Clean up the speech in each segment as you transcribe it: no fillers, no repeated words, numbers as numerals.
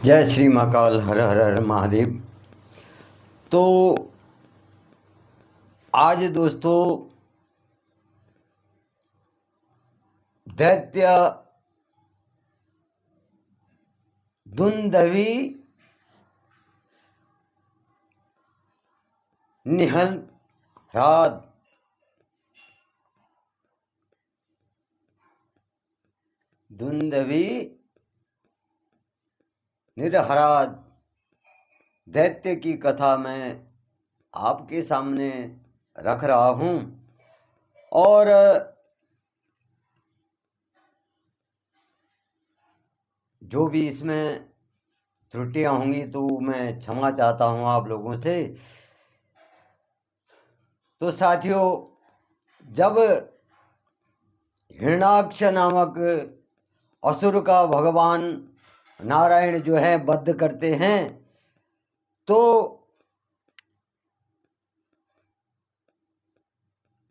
जय श्री महाकाल। हर हर हर महादेव। तो आज दोस्तों दैत्य दुंदुभि निहलाद दुंदुभि निरहराद दैत्य की कथा मैं आपके सामने रख रहा हूँ। और जो भी इसमें त्रुटियां होंगी तो मैं क्षमा चाहता हूँ आप लोगों से। तो साथियों, जब हिरण्याक्ष नामक असुर का भगवान नारायण जो है वध करते हैं, तो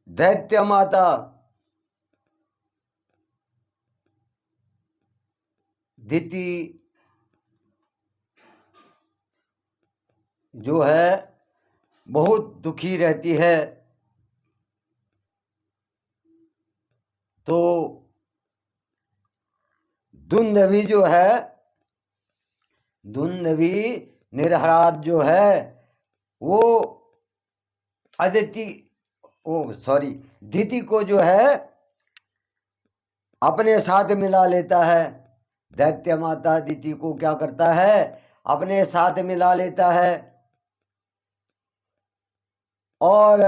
दैत्य माता दिति जो है बहुत दुखी रहती है। तो दुंदुभि जो है, दुंदुभि निरहराद जो है वो दिति को जो है अपने साथ मिला लेता है। दैत्य माता दिति को क्या करता है, अपने साथ मिला लेता है और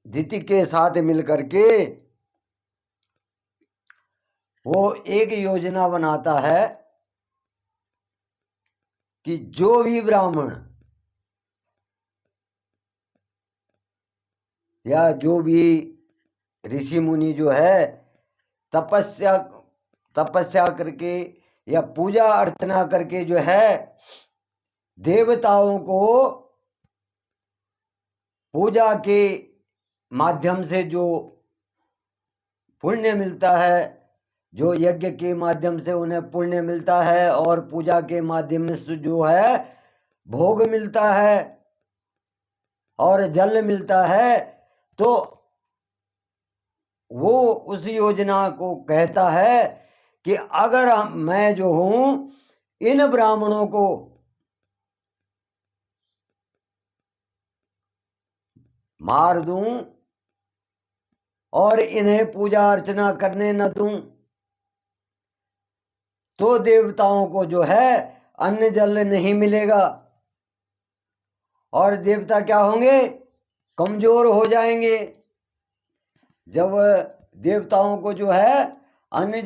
दिति के साथ मिलकर के वो एक योजना बनाता है कि जो भी ब्राह्मण या जो भी ऋषि मुनि जो है तपस्या करके या पूजा अर्चना करके जो है देवताओं को पूजा के माध्यम से जो पुण्य मिलता है, जो यज्ञ के माध्यम से उन्हें पुण्य मिलता है और पूजा के माध्यम से जो है भोग मिलता है और जल मिलता है, तो वो उस योजना को कहता है कि अगर मैं जो हूं इन ब्राह्मणों को मार दूं और इन्हें पूजा अर्चना करने न दूं, तो देवताओं को जो है अन्न जल नहीं मिलेगा और देवता क्या होंगे, कमजोर हो जाएंगे। जब देवताओं को जो है अन्न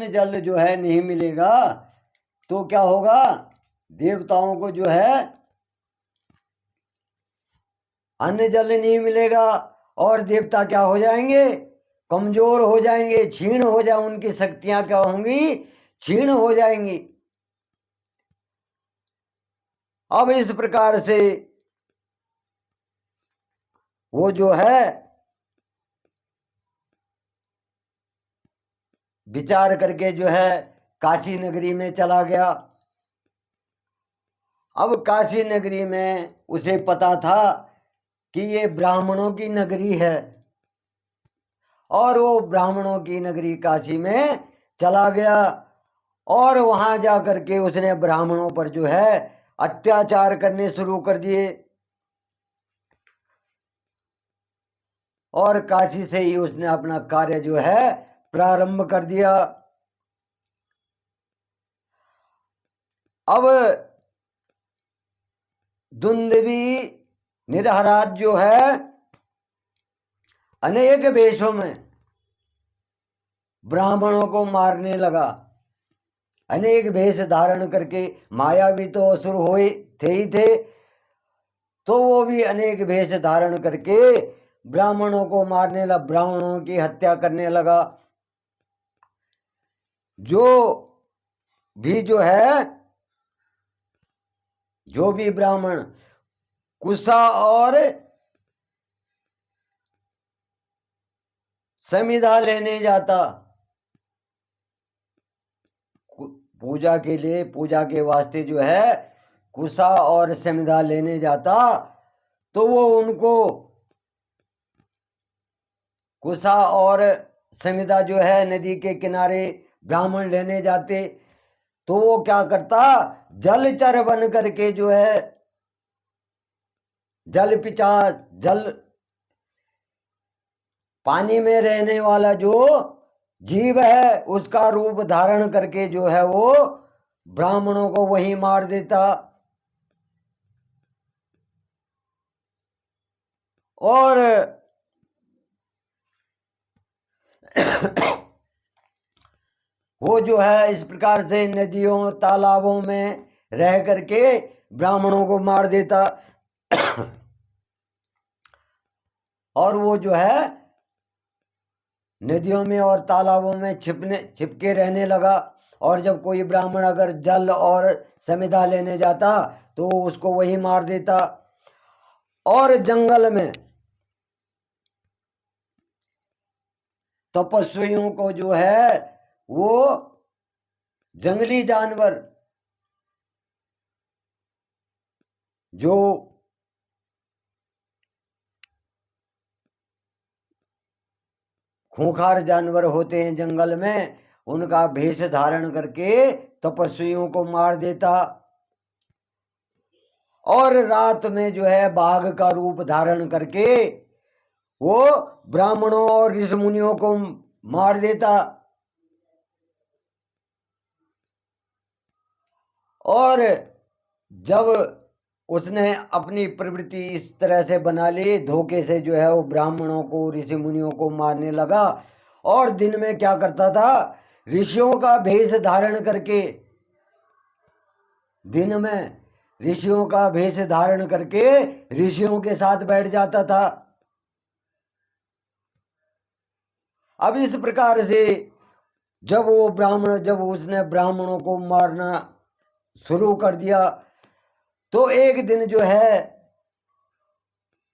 जल जो है नहीं मिलेगा तो क्या होगा, देवताओं को जो है अन्न जल नहीं मिलेगा और देवता क्या हो जाएंगे, कमजोर हो जाएंगे, क्षीण हो जाए, उनकी शक्तियां क्या होंगी, क्षीण हो जाएंगी। अब इस प्रकार से वो जो है विचार करके जो है काशी नगरी में चला गया। अब काशी नगरी में उसे पता था कि ये ब्राह्मणों की नगरी है और वो ब्राह्मणों की नगरी काशी में चला गया और वहां जा करके उसने ब्राह्मणों पर जो है अत्याचार करने शुरू कर दिए और काशी से ही उसने अपना कार्य जो है प्रारंभ कर दिया। अब दुंदुभि निरहराद जो है अनेक वेशों में ब्राह्मणों को मारने लगा। अनेक वेश धारण करके, मायावी तो असुर हुए थे ही थे, तो वो भी अनेक वेश धारण करके ब्राह्मणों को मारने लगा, ब्राह्मणों की हत्या करने लगा। जो भी ब्राह्मण कुशा और समिधा लेने जाता पूजा के लिए, पूजा के वास्ते जो है कुसा और समिधा लेने जाता, तो वो उनको कुसा और समिधा जो है नदी के किनारे ब्राह्मण लेने जाते, तो वो क्या करता, जलचर बन करके जो है, जल पिचास, जल पानी में रहने वाला जो जीव है उसका रूप धारण करके जो है वो ब्राह्मणों को वहीं मार देता। और वो जो है इस प्रकार से नदियों तालाबों में रह करके ब्राह्मणों को मार देता। और वो जो है नदियों में और तालाबों में छिपके रहने लगा। और जब कोई ब्राह्मण अगर जल और समिधा लेने जाता तो उसको वही मार देता। और जंगल में तपस्वियों को जो है वो जंगली जानवर जो खूंखार जानवर होते हैं जंगल में, उनका भेष धारण करके तपस्वियों को मार देता। और रात में जो है बाघ का रूप धारण करके वो ब्राह्मणों और ऋषि मुनियों को मार देता। और जब उसने अपनी प्रवृत्ति इस तरह से बना ली, धोखे से जो है वो ब्राह्मणों को ऋषि मुनियों को मारने लगा। और दिन में क्या करता था, ऋषियों का भेष धारण करके, दिन में ऋषियों का भेष धारण करके ऋषियों के साथ बैठ जाता था। अब इस प्रकार से जब उसने ब्राह्मणों को मारना शुरू कर दिया, तो एक दिन जो है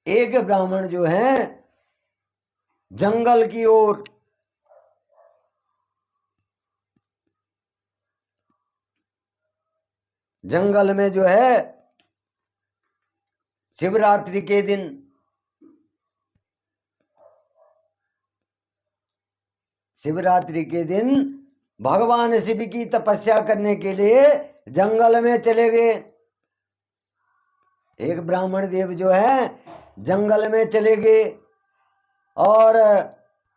एक ब्राह्मण जो है जंगल की ओर जंगल में जो है शिवरात्रि के दिन भगवान शिव की तपस्या करने के लिए जंगल में चले गए। एक ब्राह्मण देव जो है जंगल में चले गए और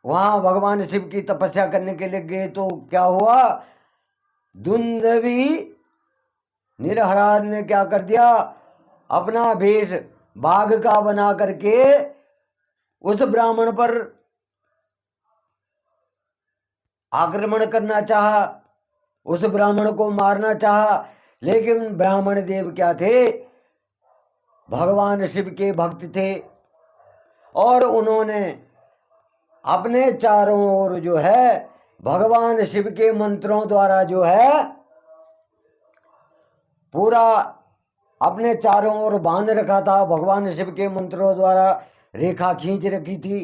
वहां भगवान शिव की तपस्या करने के लिए गए। तो क्या हुआ, दुंदवी निरहराज ने क्या कर दिया, अपना भेष बाघ का बना करके उस ब्राह्मण पर आक्रमण करना चाहा, उस ब्राह्मण को मारना चाहा। लेकिन ब्राह्मण देव क्या थे, भगवान शिव के भक्त थे और उन्होंने अपने चारों ओर जो है भगवान शिव के मंत्रों द्वारा जो है पूरा अपने चारों ओर बांध रखा था। भगवान शिव के मंत्रों द्वारा रेखा खींच रखी थी।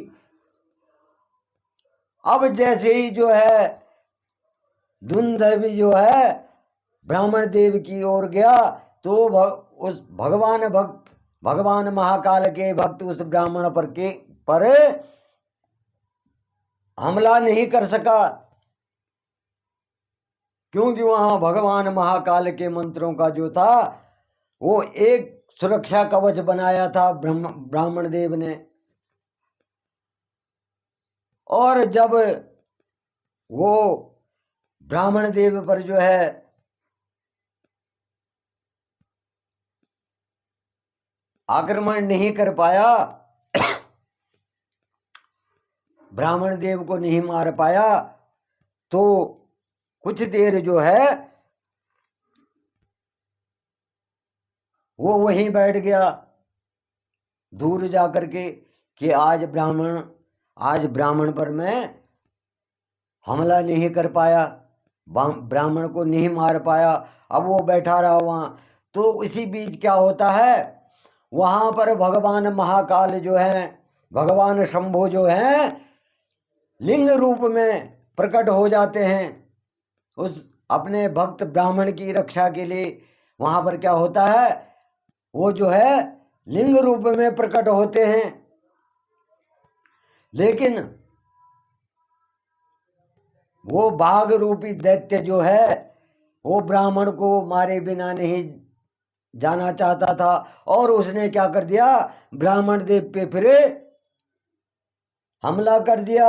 अब जैसे ही जो है धुंधर्वी जो है ब्राह्मण देव की ओर गया तो उस भगवान महाकाल के भक्त उस ब्राह्मण पर हमला नहीं कर सका, क्योंकि वहां भगवान महाकाल के मंत्रों का जो था वो एक सुरक्षा कवच बनाया था ब्राह्मण देव ने। और जब वो ब्राह्मण देव पर जो है आक्रमण नहीं कर पाया, ब्राह्मण देव को नहीं मार पाया, तो कुछ देर जो है वो वहीं बैठ गया दूर जाकर के कि आज ब्राह्मण पर मैं हमला नहीं कर पाया, ब्राह्मण को नहीं मार पाया। अब वो बैठा रहा वहां। तो इसी बीच क्या होता है, वहां पर भगवान महाकाल जो है, भगवान शंभु जो है लिंग रूप में प्रकट हो जाते हैं उस अपने भक्त ब्राह्मण की रक्षा के लिए वहां पर क्या होता है, वो जो है लिंग रूप में प्रकट होते हैं। लेकिन वो बाघ रूपी दैत्य जो है वो ब्राह्मण को मारे बिना नहीं जाना चाहता था, और उसने क्या कर दिया, ब्राह्मण देव पे फिर हमला कर दिया।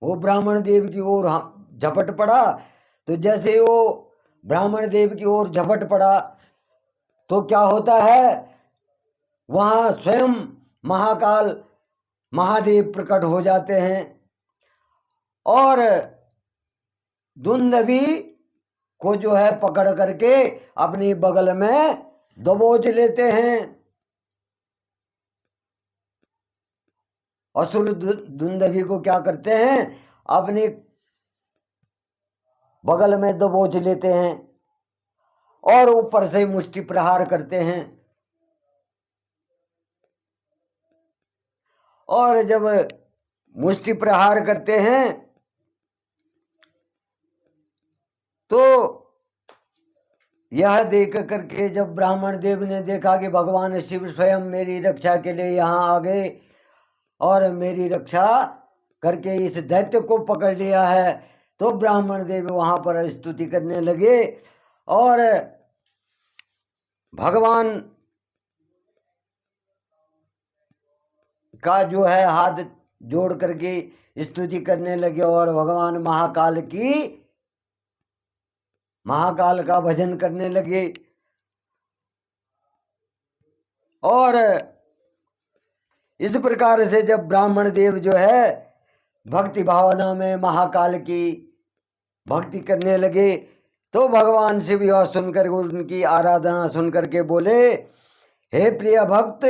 वो ब्राह्मण देव की ओर झपट पड़ा। तो जैसे वो ब्राह्मण देव की ओर झपट पड़ा तो क्या होता है, वहां स्वयं महाकाल महादेव प्रकट हो जाते हैं और दुंदभी को जो है पकड़ करके अपनी बगल में दबोच लेते हैं। असुर दुंदभी को क्या करते हैं, अपनी बगल में दबोच लेते हैं और ऊपर से मुष्टि प्रहार करते हैं। और जब मुष्टि प्रहार करते हैं तो यह देख करके जब ब्राह्मण देव ने देखा कि भगवान शिव स्वयं मेरी रक्षा के लिए यहाँ आ गए और मेरी रक्षा करके इस दैत्य को पकड़ लिया है, तो ब्राह्मण देव वहां पर स्तुति करने लगे और भगवान का जो है हाथ जोड़ करके स्तुति करने लगे और भगवान महाकाल का भजन करने लगे। और इस प्रकार से जब ब्राह्मण देव जो है भक्ति भावना में महाकाल की भक्ति करने लगे तो भगवान शिव यह सुनकर, उनकी आराधना सुनकर के बोले, हे प्रिय भक्त,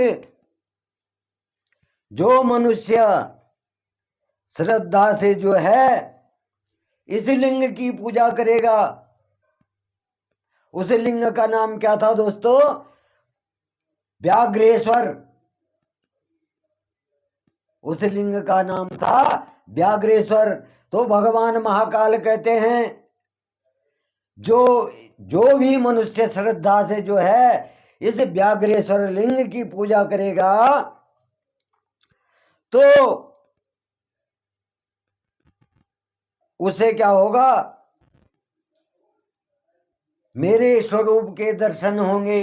जो मनुष्य श्रद्धा से जो है इस लिंग की पूजा करेगा, उस लिंग का नाम क्या था दोस्तों, व्याघ्रेश्वर। उस लिंग का नाम था व्याघ्रेश्वर। तो भगवान महाकाल कहते हैं, जो भी मनुष्य श्रद्धा से जो है इस व्याघ्रेश्वर लिंग की पूजा करेगा तो उसे क्या होगा, मेरे स्वरूप के दर्शन होंगे।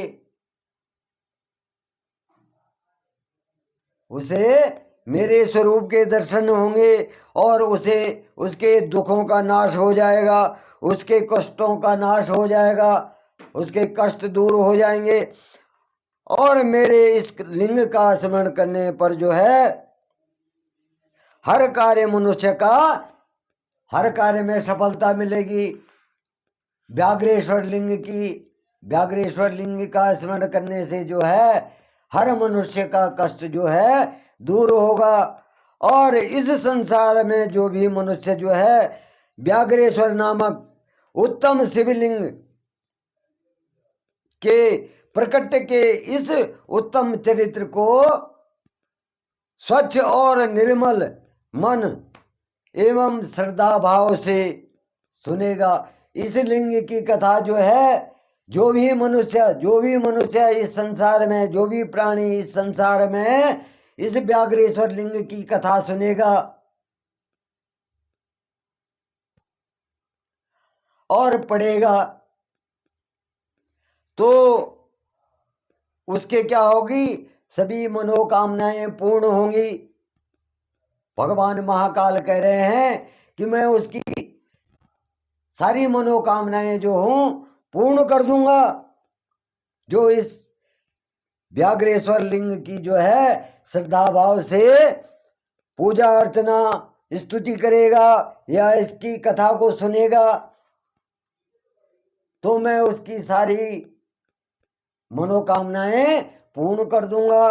उसे मेरे स्वरूप के दर्शन होंगे और उसे उसके दुखों का नाश हो जाएगा, उसके कष्टों का नाश हो जाएगा, उसके कष्ट दूर हो जाएंगे और मेरे इस लिंग का स्मरण करने पर जो है हर कार्य मनुष्य का, हर कार्य में सफलता मिलेगी। व्याघ्रेश्वर लिंग का स्मरण करने से जो है हर मनुष्य का कष्ट जो है दूर होगा और इस संसार में जो भी मनुष्य जो है व्याघ्रेश्वर नामक उत्तम शिवलिंग के प्रकट के इस उत्तम चरित्र को स्वच्छ और निर्मल मन एवं श्रद्धा भाव से सुनेगा। इस लिंग की कथा जो है जो भी मनुष्य इस संसार में, जो भी प्राणी इस संसार में इस व्याघ्रेश्वर लिंग की कथा सुनेगा और पढ़ेगा तो उसके क्या होगी, सभी मनोकामनाएं पूर्ण होंगी। भगवान महाकाल कह रहे हैं कि मैं उसकी सारी मनोकामनाएं जो हूं पूर्ण कर दूंगा। जो इस व्याघ्रेश्वर लिंग की जो है श्रद्धा भाव से पूजा अर्चना स्तुति करेगा या इसकी कथा को सुनेगा तो मैं उसकी सारी मनोकामनाएं पूर्ण कर दूंगा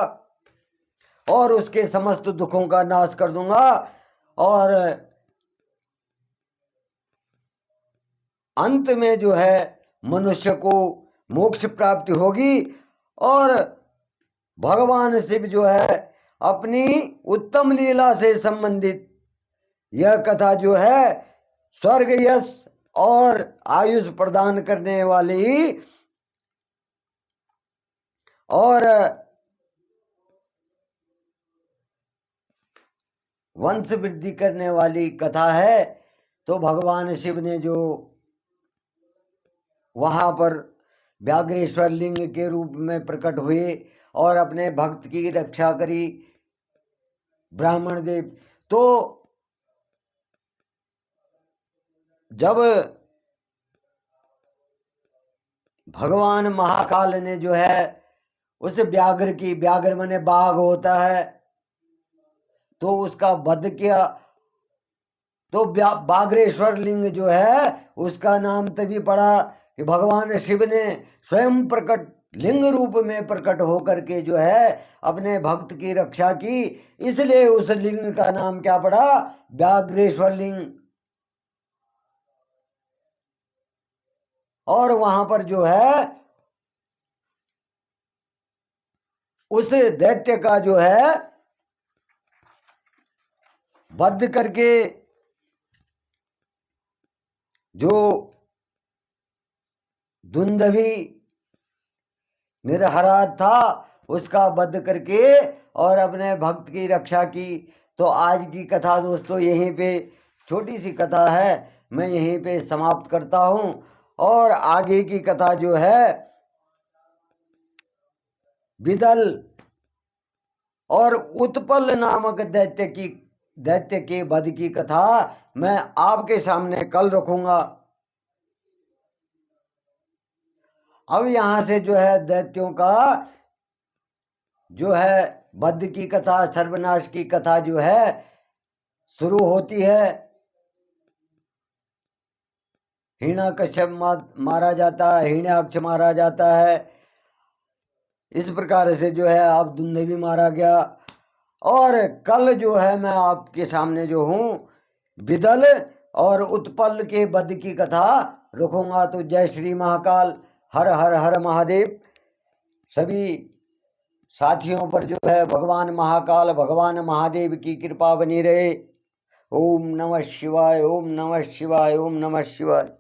और उसके समस्त दुखों का नाश कर दूंगा और अंत में जो है मनुष्य को मोक्ष प्राप्ति होगी। और भगवान शिव जो है अपनी उत्तम लीला से संबंधित यह कथा जो है स्वर्ग यश और आयुष प्रदान करने वाली और वंश वृद्धि करने वाली कथा है। तो भगवान शिव ने जो वहां पर व्याघ्रेश्वर लिंग के रूप में प्रकट हुए और अपने भक्त की रक्षा करी ब्राह्मण देव। तो जब भगवान महाकाल ने जो है उस व्याघ्र की, व्याघ्र माने बाघ होता है, तो उसका वध किया, तो बागरेश्वर लिंग जो है उसका नाम तभी पड़ा कि भगवान शिव ने स्वयं प्रकट लिंग रूप में प्रकट होकर के जो है अपने भक्त की रक्षा की, इसलिए उस लिंग का नाम क्या पड़ा? व्याघ्रेश्वर लिंग। और वहां पर जो है उस दैत्य का जो है वध करके जो दुंदभी निरहराज था उसका वध करके और अपने भक्त की रक्षा की। तो आज की कथा दोस्तों यहीं पे, छोटी सी कथा है, मैं यहीं पे समाप्त करता हूं। और आगे की कथा जो है विदल और उत्पल नामक दैत्य के वध की कथा मैं आपके सामने कल रखूंगा। अब यहां से जो है दैत्यों का जो है वध की कथा, सर्वनाश की कथा जो है शुरू होती है। हिरण्यकश्यप मारा जाता है, हिरण्याक्ष मारा जाता है, इस प्रकार से जो है अब दुंदभी मारा गया। और कल जो है मैं आपके सामने जो हूं विदल और उत्पल के वध की कथा रखूंगा। तो जय श्री महाकाल, हर हर हर महादेव। सभी साथियों पर जो है भगवान महाकाल, भगवान महादेव की कृपा बनी रहे। ओम नमः शिवाय, ओम नमः शिवाय, ओम नमः शिवाय।